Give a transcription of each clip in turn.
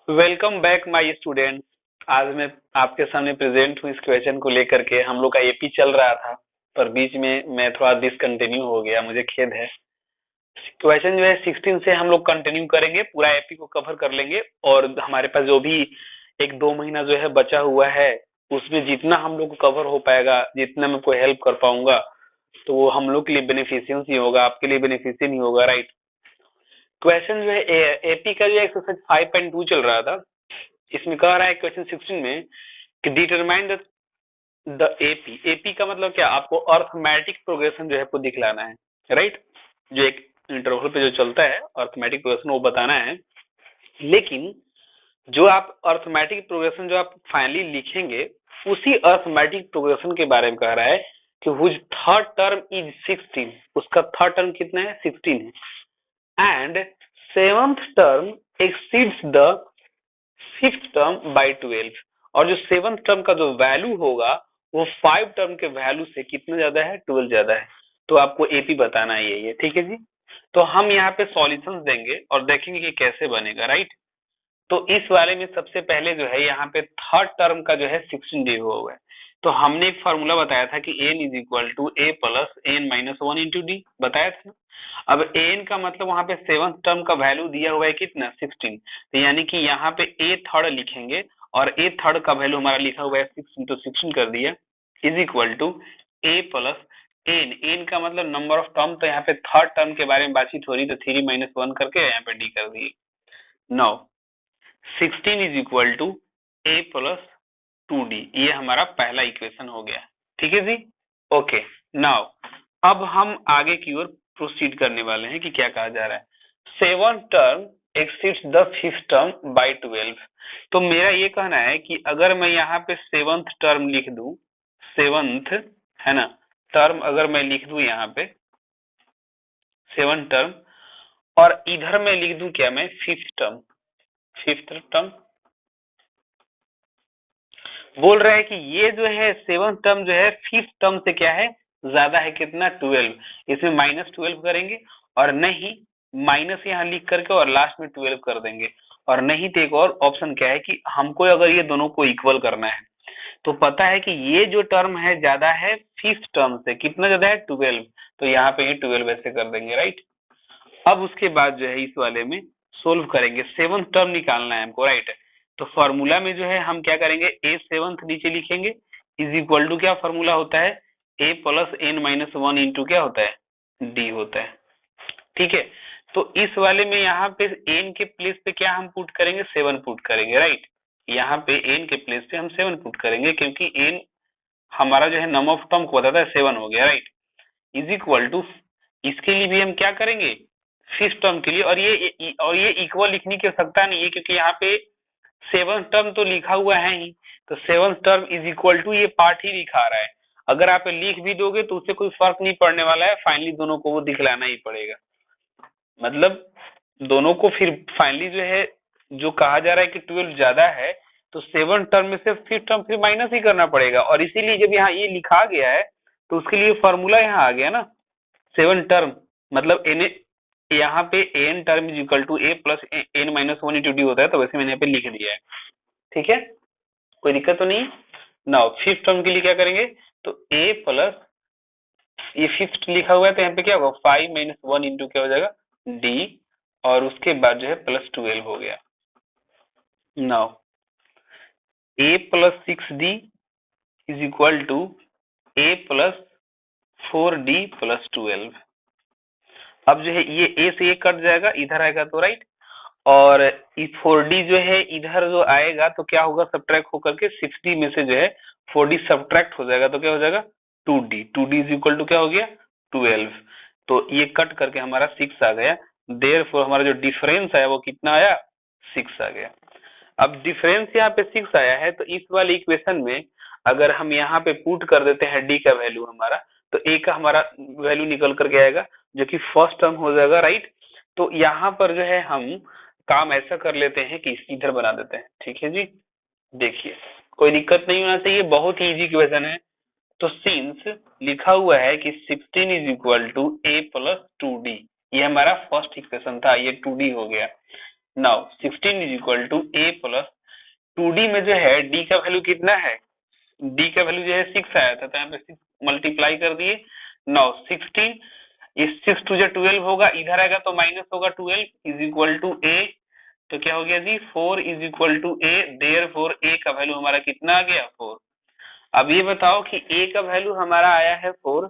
Welcome back my student. आज मैं आपके सामने प्रेजेंट हूँ इस क्वेश्चन को लेकर के। हम लोग का एपी चल रहा था पर बीच में मैं थोड़ा डिसकंटिन्यू हो गया, मुझे खेद है। क्वेश्चन जो है 16 से हम लोग कंटिन्यू करेंगे, पूरा एपी को कवर कर लेंगे और हमारे पास जो भी 1-2 महीना जो है बचा हुआ है उसमें जितना हम लोग को कवर हो पाएगा, जितना मैं कोई हेल्प कर पाऊंगा तो वो हम लोग के लिए बेनिफिशियल ही होगा, आपके लिए बेनिफिशियल ही होगा, राइट। क्वेश्चन जो है एपी का जो है एक्सरसाइज 5.2 चल रहा था। इसमें कह रहा है क्वेश्चन 16 में कि डिटरमाइन द एपी। एपी का मतलब क्या, आपको अर्थमेटिक प्रोग्रेशन जो है आपको दिखलाना है, राइट। जो एक इंटरवल पे जो चलता है अर्थमेटिक प्रोग्रेशन वो बताना है। लेकिन जो आप अर्थमेटिक प्रोग्रेशन जो आप फाइनली लिखेंगे उसी अर्थमेटिक प्रोग्रेशन के बारे में कह रहा है कि हुज थर्ड टर्म इज 16, उसका थर्ड टर्म कितना है, 16 है। And seventh term exceeds the fifth term by 12, और जो सेवंथ टर्म का जो वैल्यू होगा वो 5 टर्म के वैल्यू से कितना ज्यादा है, 12 ज्यादा है। तो आपको एपी बताना है ये, ठीक है जी। तो हम यहाँ पे सॉल्यूशंस देंगे और देखेंगे कि कैसे बनेगा, राइट। तो इस वाले में सबसे पहले जो है यहाँ पे थर्ड टर्म का जो है 16 डी हुआ है। तो हमने एक फॉर्मूला बताया था कि N is equal to A plus N minus 1 into D, बताया था। अब एन का मतलब वहां पे सेवंथ टर्म का वैल्यू दिया हुआ है कितना, 16। तो यानी कि यहाँ पे ए थर्ड लिखेंगे और ए थर्ड का वैल्यू हमारा लिखा हुआ है 16, तो 16 कर दिया is equal to A plus N. N का मतलब नंबर ऑफ टर्म, तो यहाँ पे थर्ड टर्म के बारे में बातचीत हो रही, तो 3 माइनस 1 करके यहाँ पे डी कर दिए। Now 16 is equal to A plus 2d, ये हमारा पहला इक्वेशन हो गया, ठीक है जी। ओके, नाउ अब हम आगे की ओर प्रोसीड करने वाले हैं कि क्या कहा जा रहा है। Seventh term exceeds the fifth term by 12। तो मेरा ये कहना है कि अगर मैं यहाँ पे सेवंथ टर्म लिख दूं, सेवंथ है ना टर्म अगर मैं लिख दूं यहाँ पे सेवंथ टर्म, और इधर मैं लिख दूं क्या, मैं फिफ्थ टर्म, फिफ्थ टर्म बोल रहे हैं कि ये जो है सेवंथ टर्म जो है फिफ्थ टर्म से क्या है, ज्यादा है, कितना, 12। इसमें -12 करेंगे और नहीं माइनस यहाँ लिख करके और लास्ट में 12 कर देंगे। और नहीं तो एक और ऑप्शन क्या है कि हमको अगर ये दोनों को इक्वल करना है तो पता है कि ये जो टर्म है ज्यादा है फिफ्थ टर्म से, कितना ज्यादा है, 12। तो यहाँ पे ही 12 ऐसे कर देंगे, राइट। अब उसके बाद जो है इस वाले में सोल्व करेंगे, सेवंथ टर्म निकालना है हमको, राइट। तो फॉर्मूला में जो है हम क्या करेंगे, ए सेवंथ नीचे लिखेंगे इज इक्वल टू क्या फॉर्मूला होता है, ए प्लस एन माइनस 1 इंटू क्या होता है, डी होता है, ठीक है। तो इस वाले में यहाँ पे एन के प्लेस पे क्या हम पुट करेंगे, 7 पुट करेंगे, राइट। यहाँ पे एन के प्लेस पे हम 7 पुट करेंगे क्योंकि एन हमारा जो है नंबर ऑफ टर्म को बताता है, 7 हो गया, राइट। इज इक्वल टू इसके लिए भी हम क्या करेंगे, फिफ्थ टर्म के लिए, और ये इक्वल लिखने की आवश्यकता नहीं है क्योंकि यहाँ पे सेवंथ टर्म तो लिखा हुआ है ही। तो seventh term is equal to ये पार्ट ही दिखा रहा है। अगर आप लिख भी दोगे तो उससे कोई फर्क नहीं पड़ने वाला है, फाइनली दोनों को वो दिखलाना ही पड़ेगा। मतलब दोनों को फिर फाइनली जो है जो कहा जा रहा है कि 12 ज्यादा है तो सेवन टर्म में से फिफ्थ टर्म फिर माइनस ही करना पड़ेगा। और इसीलिए जब यहाँ ये लिखा गया है तो उसके लिए फॉर्मूला यहाँ आ गया ना, सेवन टर्म मतलब एन, यहाँ पे N term is equal to A plus N minus 1 into D होता है, तो वैसे मैंने यहाँ पे लिख दिया है, ठीक है, कोई दिक्कत तो नहीं। नाउ फिफ्थ टर्म के लिए क्या करेंगे, तो ए प्लस ये फिफ्थ लिखा हुआ है तो यहाँ पे क्या होगा, 5 माइनस 1 इंटू क्या हो जाएगा, डी, और उसके बाद जो है प्लस 12 हो गया। Now A plus 6d is equal to A plus 4d plus 12। अब जो है ये ए से ए कट जाएगा, इधर आएगा तो राइट, और ये 4d जो है इधर जो आएगा तो क्या होगा, सब्ट्रैक्ट होकर के 6d में से जो है 4d सब्ट्रैक्ट हो जाएगा तो क्या हो जाएगा, 2d। 2d is equal to क्या हो गया, 12। तो ये कट करके हमारा 6 आ गया, देयरफॉर हमारा जो डिफरेंस आया वो कितना आया, 6 आ गया। अब डिफरेंस यहाँ पे 6 आया है तो इस वाले इक्वेशन में अगर हम यहाँ पे पुट कर देते हैं डी का वैल्यू हमारा, तो ए का हमारा वैल्यू निकल करके आएगा जो कि फर्स्ट टर्म हो जाएगा, राइट। तो यहाँ पर जो है हम काम ऐसा कर लेते हैं कि इधर बना देते हैं, ठीक है जी। देखिए कोई दिक्कत नहीं होना चाहिए, बहुत ही इजी इक्वेशन है। तो सिंस लिखा हुआ है कि 16 is equal to A plus 2d, ये हमारा फर्स्ट इक्वेशन था, ये 2d हो गया। Now 16 is equal to a plus 2d में जो है d का वैल्यू कितना है, d का वैल्यू जो है 6 आया था, तो यहाँ पे 6 मल्टीप्लाई कर दिए। नाउ 16 इस 6 टू जो 12 होगा, इधर आएगा तो माइनस होगा 12 इज इक्वल टू a, तो क्या हो गया जी 4 is equal to a, therefore a का वैल्यू हमारा कितना आ गया 4। अब ये बताओ कि a का वैल्यू हमारा आया है 4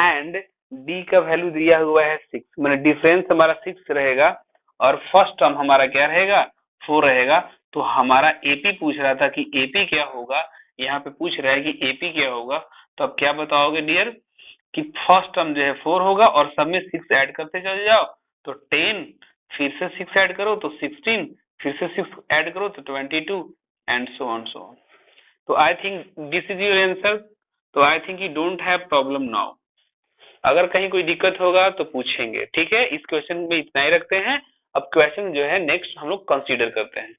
एंड d का वैल्यू दिया हुआ है 6, मतलब डिफरेंस हमारा 6 रहेगा और फर्स्ट टर्म हमारा क्या रहेगा 4 रहेगा। तो हमारा एपी पूछ रहा था कि एपी क्या होगा, यहाँ पे पूछ रहा है कि एपी क्या होगा, तो अब क्या बताओगे डियर कि फर्स्ट टर्म जो है 4 होगा और सब में 6 ऐड करते चले जाओ, तो 10 फिर से 6 ऐड करो तो 16, फिर से 6 ऐड करो तो 22 and so on so on. तो I think this is your answer. तो I think you don't have problem now. अगर कहीं कोई दिक्कत होगा तो पूछेंगे, ठीक है। इस क्वेश्चन में इतना ही रखते हैं। अब क्वेश्चन जो है नेक्स्ट हम लोग कंसीडर करते हैं।